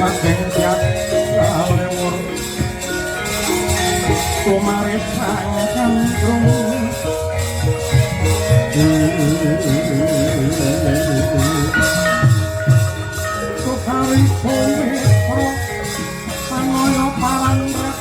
saking siap lemur kumaris sang cangkrung sukawi bumi pro pangoyo parandrat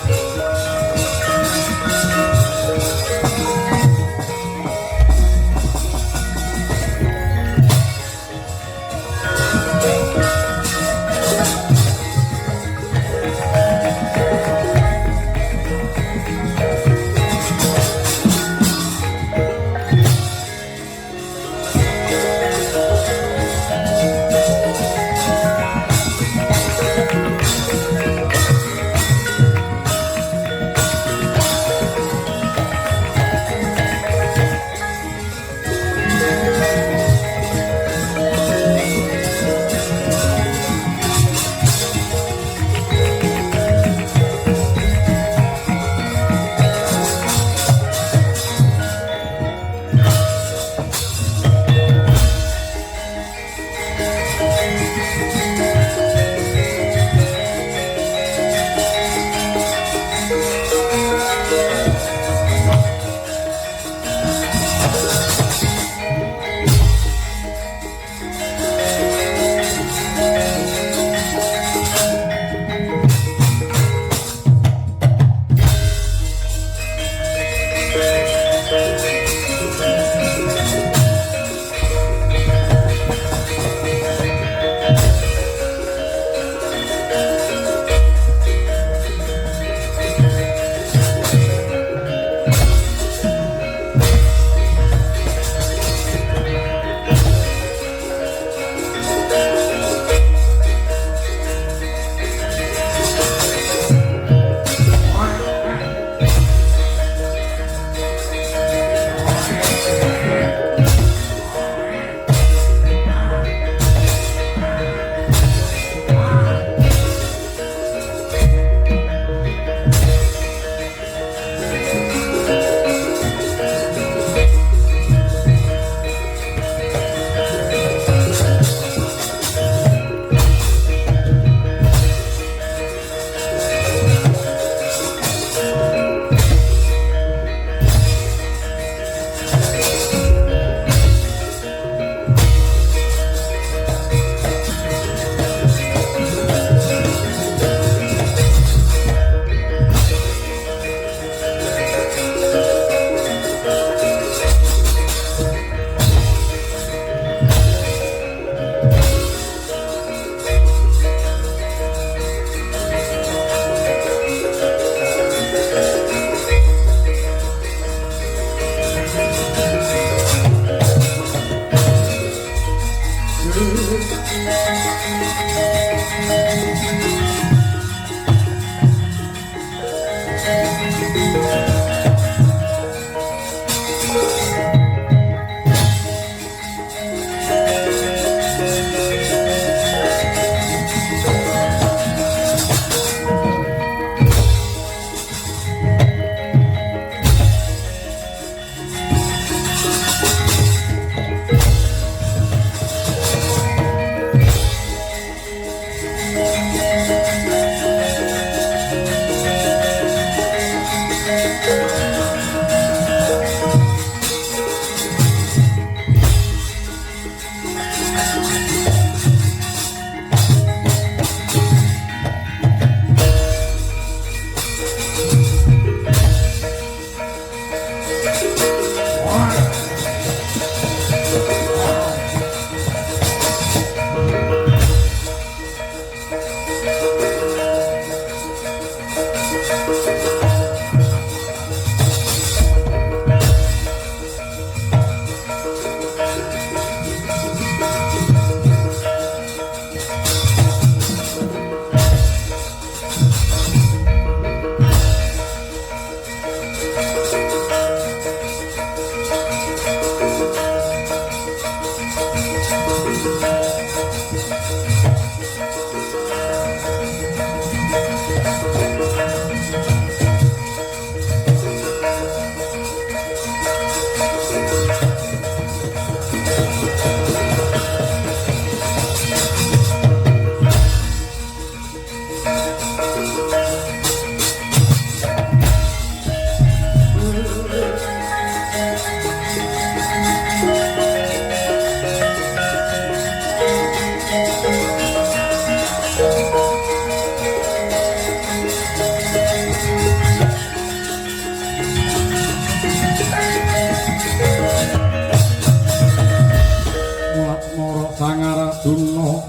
Arjuna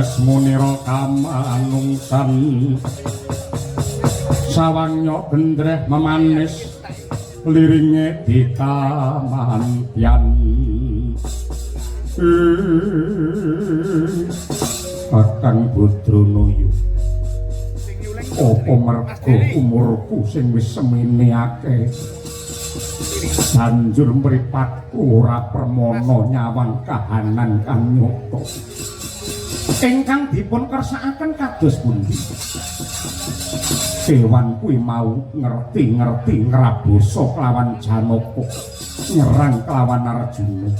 esmunira kamanungsan sawangnya gendreh memanis liringe dikamantyan Kakang Badranaya apa merga umurku sing wis semene akeh banjur mripatku ora permana nyawang kahanan kang nyata ingkang dipun kersakaken kados pundi kewan kuwi mau ngerti-ngerti ngrabosa kelawan Janaka nyerang kelawan Arjuna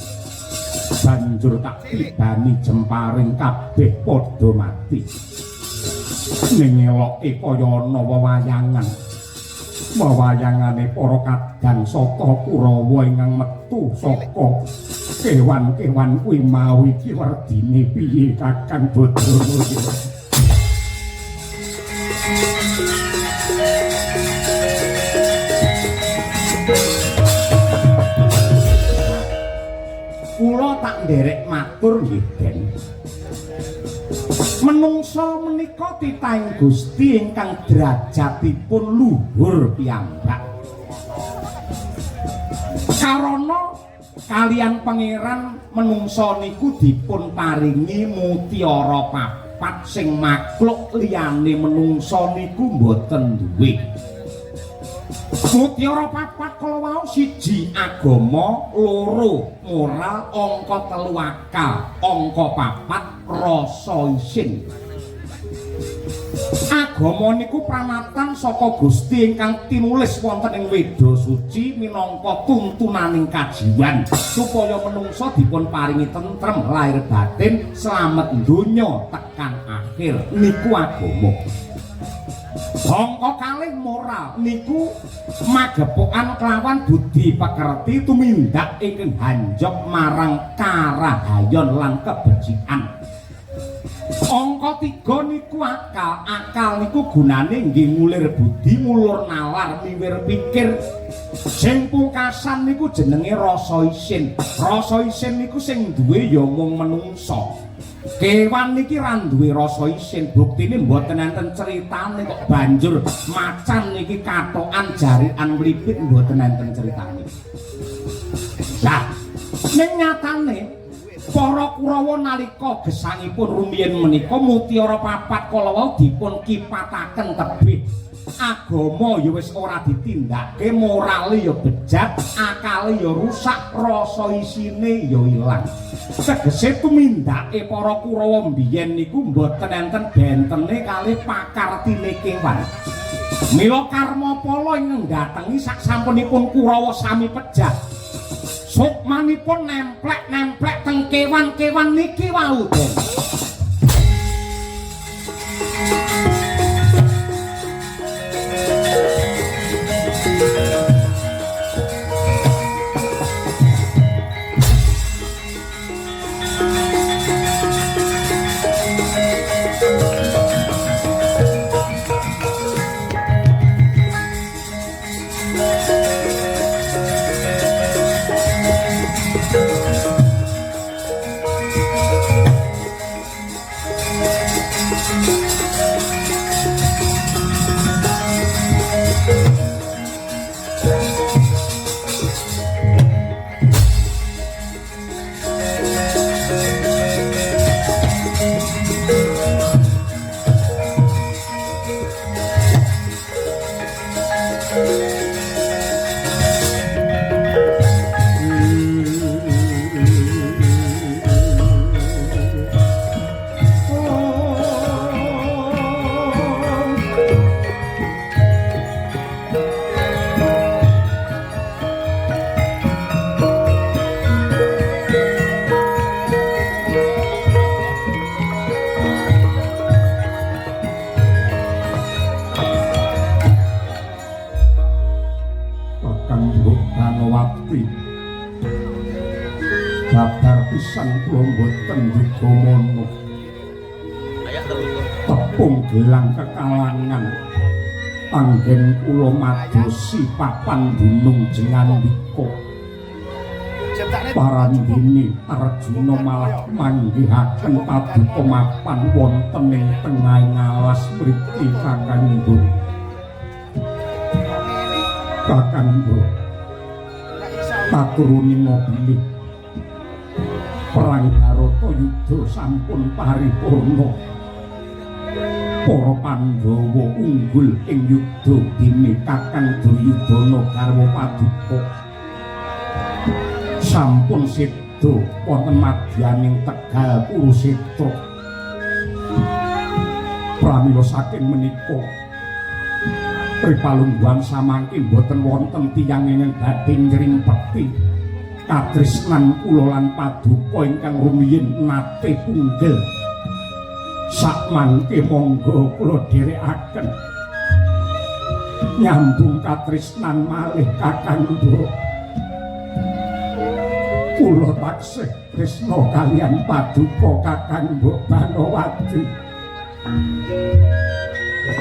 banjur tak tibani jemparing kabeh padha mati ning eloke kaya ana wewayangane para kadang saka Kurawa ingkang metu saka kewan-kewan kuwi mau iki werdine piye Kakang Badranaya kula tak nderek matur nggih Den menungsa menika titahing Gusti ingkang derajatipun luhur piyambak karana kalian pangeran menungsa niku dipun paringi mutiara papat sing makhluk liyane menungsa niku mboten duwe mutiara papat kala wau siji agama loro moral angka telu akal angka papat rasa isin agama niku pranatan saka Gusti ingkang tinulis wonten ing Weda Suci minangka tuntunaning kajiwan supaya menungsa dipun paringi tentrem lahir batin slamet donya tekan akhir niku agama angka kalih moral niku magepokan kelawan budi pekerti tumindak ingkang hanjok marang karahayon lan kebecikan angka 3 niku akal niku gunane nggih ngulir budi mulur nalar miwir pikir sing pungkasan niku jenenge rasa isin niku sing duwe ya mung menungsa kewan niki ra duwe rasa isin buktine mboten enten critane kok banjur macan niki katokan jarikan mlipit mboten enten critane lah ning nyatane para Kurawa nalika gesangipun rumiyin menika mutiara papat kala wau dipun kipataken tebih agama ya wis ora ditindakake morale ya bejat akale ya rusak rasa isine ya ilang tegese tumindake para Kurawa mbiyen niku mboten enten bentene kalih pakartine kewan mila karma pala ing ndatengi sak sampunipun Kurawa sami pejat sukmanipun nemplek teng kewan-kewan niki wau Den Babar pisan kula mboten digomono. Tepung gelang kekalangan panggen kula madosi papan gunung Jengandika. Parandini Arjuna malah manggihaken paduka mapan wonten ing tengahing alas mriki Kakangku. Kakangku taturuni mobil perang Barata yudha sampun paripurna. Para Pandhawa unggul ing yudha dene Kakang Duryudana garwa paduka sampun seda wonten madyaning Tegal Kurusetra. Pramila saking menika Ripalungguhan samangke boten wonten tiyang ingkang badhe ngrimpeti katresnan kula lan paduka ingkang rumiyin nate punggel. Sakmangke monggo kula dherekaken nyambung katresnan malih Kakangku. Kula taksih tresna kaliyan paduka Kakang Mbok Banowati.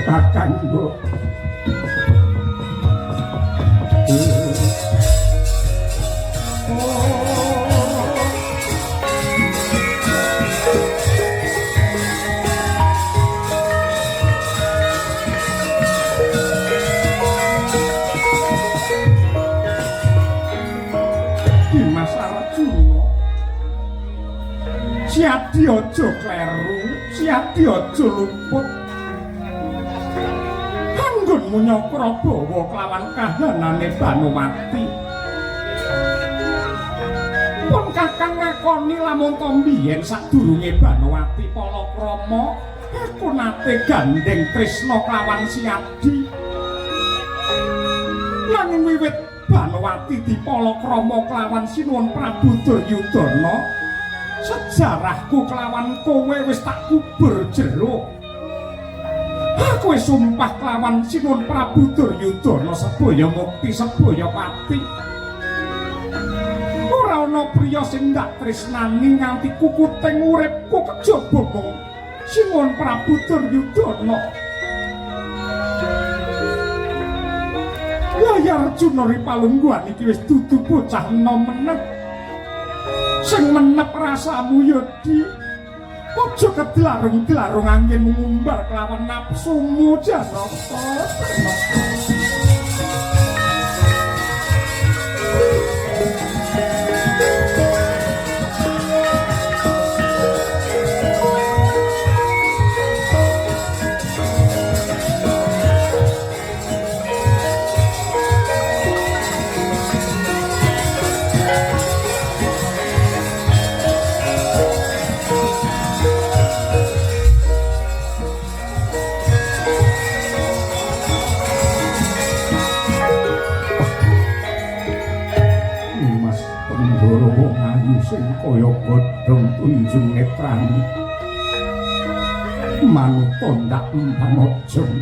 Kakang Mbok Siati aja kleru, siati aja luput. Anggonmu nyokro bawa kelawan kahanane Banowati. Pun Kakang ngakoni lamun to mbiyen sadurunge Banowati Palakrama, aku nate gandeng tresna kelawan Siadi. Nanging wiwit Banowati dipalakrama kelawan Sinuwun Prabu Duryudana, sejarahku kelawan kowe wis tak kubur jero. Aku wis sumpah kelawan Sinuwun Prabu Duryudana sebaya mukti sebaya pati. Ora ana priya sing ndak tresnani nganti kukuting uripku kejaba mung Sinuwun Prabu Duryudana. Layar Arjuna Ripalungguhan iki wis dudu bocah enom menep. Sing menep rasamu Yodi, aja kedlarung-dlarung angin ngumbar kelawan nafsumu Janaka. Sing kaya godhong tunjung netrani manuta ndak empan-ojong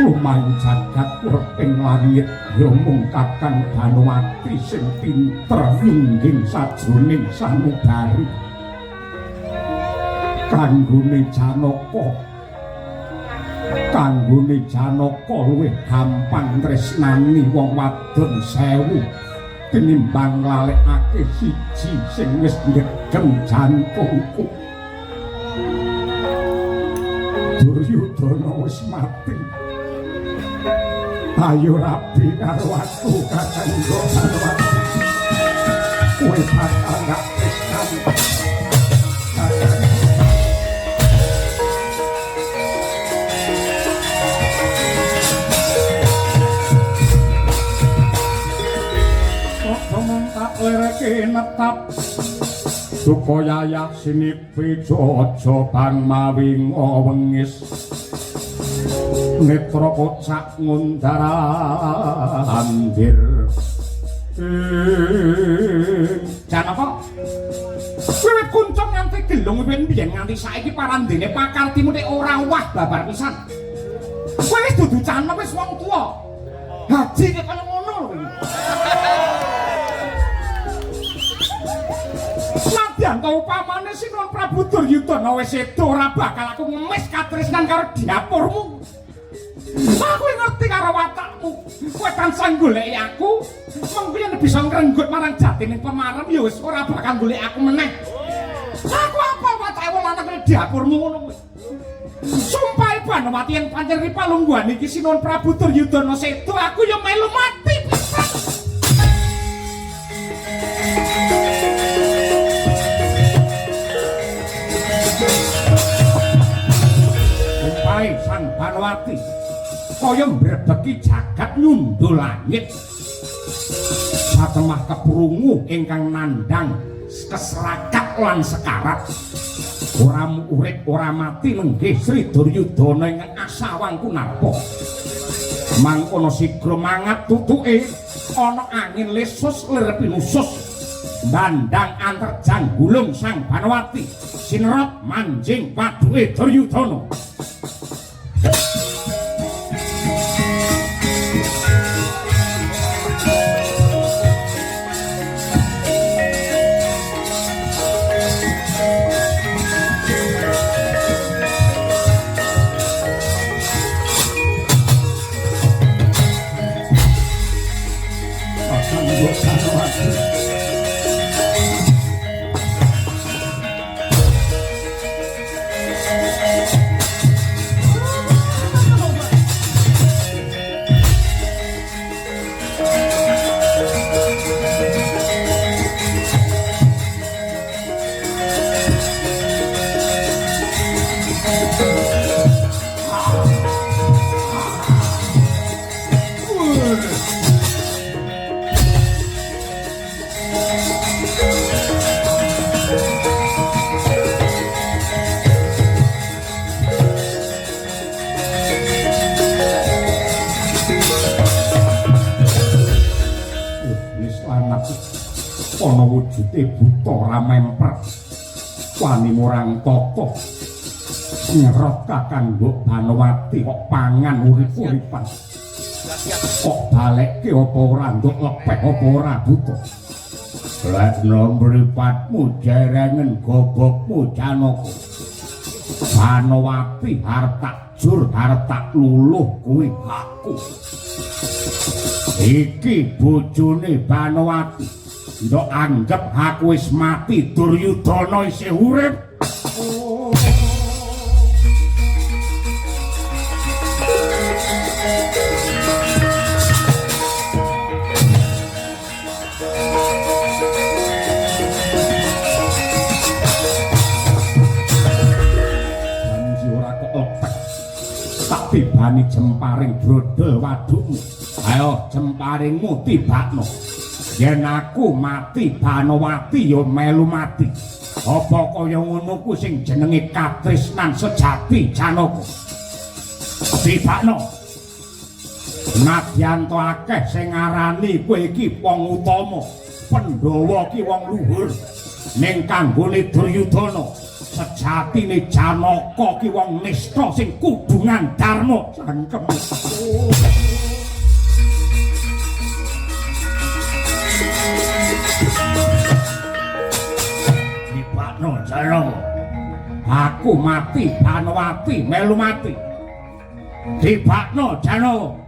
lumayu jagat urping langit ya mung Kakang Banowati sing pinter lingging sajroning sanubari. Kanggone Janaka luwih gampang tresnani wong wadon 1000 tinimbang lalekake siji sing wis ngegem jantungku. Duryudana wis mati. Ayo rabi karo aku Kakang Banowati. Kowe bakal gak tresnani. Lereke netap supaya sinipi aja bang mawinga wengis netra kocak ngundarandir. Janaka wiwit kuncung nganti gelung wiwit biyen nganti saiki parandene pakartimu nek ora wah babar pisan. Kowe wis dudu canom wis wong tuwa. Haji nek kaya ngono. Nadyan to upamane Sinuwun Prabu Duryudana wis seda ora bakal aku ngemis katresnan karo diapurmu. Aku ngerti karo watakmu. Kowe tansah goleki aku Wong kuwi nek bisa ngrenggut marang jatining pemarem ya wis ora bakal golek aku meneh. Aku apa wacake wong lanang kene dapurmu ngono kuwi. Sumpah Banowati yang pancen ripalungguhan iki Sinuwun Prabu Duryudana sedo aku ya melu mati pisan. Sumpah Sang Banowati kaya mbrebeki jagat nyundul langit. Satemah keprungu ingkang nandhang keserakat lan sekarat. Ora urip ora mati lenggih Sri Duryudana ing asawang kunarpa. Mangkono sigra mangat tutuke ana angin lesus lir pinusus. Dandang anterjang gulung Sang Banowati sinerot manjing paduke Duryudana. Ana wujude buta ramemper wani murang tata nyerot kakanggo Banowati kok pangan urip-uripan kok balekke apa ora nduk lepeh apa ora buta lekno mripatmu jerengen gobokmu Janaka Banowati hartak jur hartak luluh kuwi hakku iki bojone Banowati. Ndok anggap aku wis mati Duryudana isih urip. Janji ora keopek. Tak tibani jemparing brodol wadukmu. Ayo jemparingmu tibakno. Yen aku mati Banowati ya melu mati. Apa kaya ngono ku sing jenenge katresnan sejati Janaka. Tibakno. Nadyan to akeh sing ngarani kowe iki wong utama, Pandhawa ki wong luhur. Ning kanggone Duryudana, sejatine Janaka ki wong nista sing kudungan dharma jangkem. Dibakno Janaka. Aku mati Banowati melu mati. Dibakno Janaka.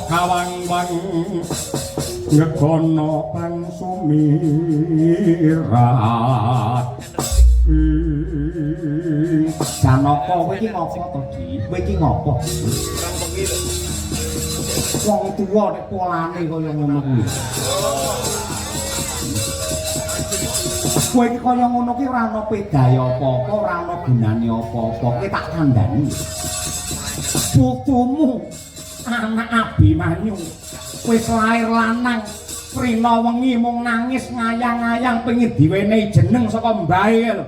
Kawang-wang ngekono pangsumirat Janaka kowe iki ngopo to Di? Kowe iki ngopo? Wong tuwa nek polane kaya ngono kuwi. Kowe iki kaya ngono ki ora ana pedhae apa-apa, ora ana gunane apa-apa. Kowe tak kandhani. Putumu anak Abimanyu wis lair lanang prina wengi mung nangis ngayang-ayang pengin diwenehi jeneng saka mbahe lho.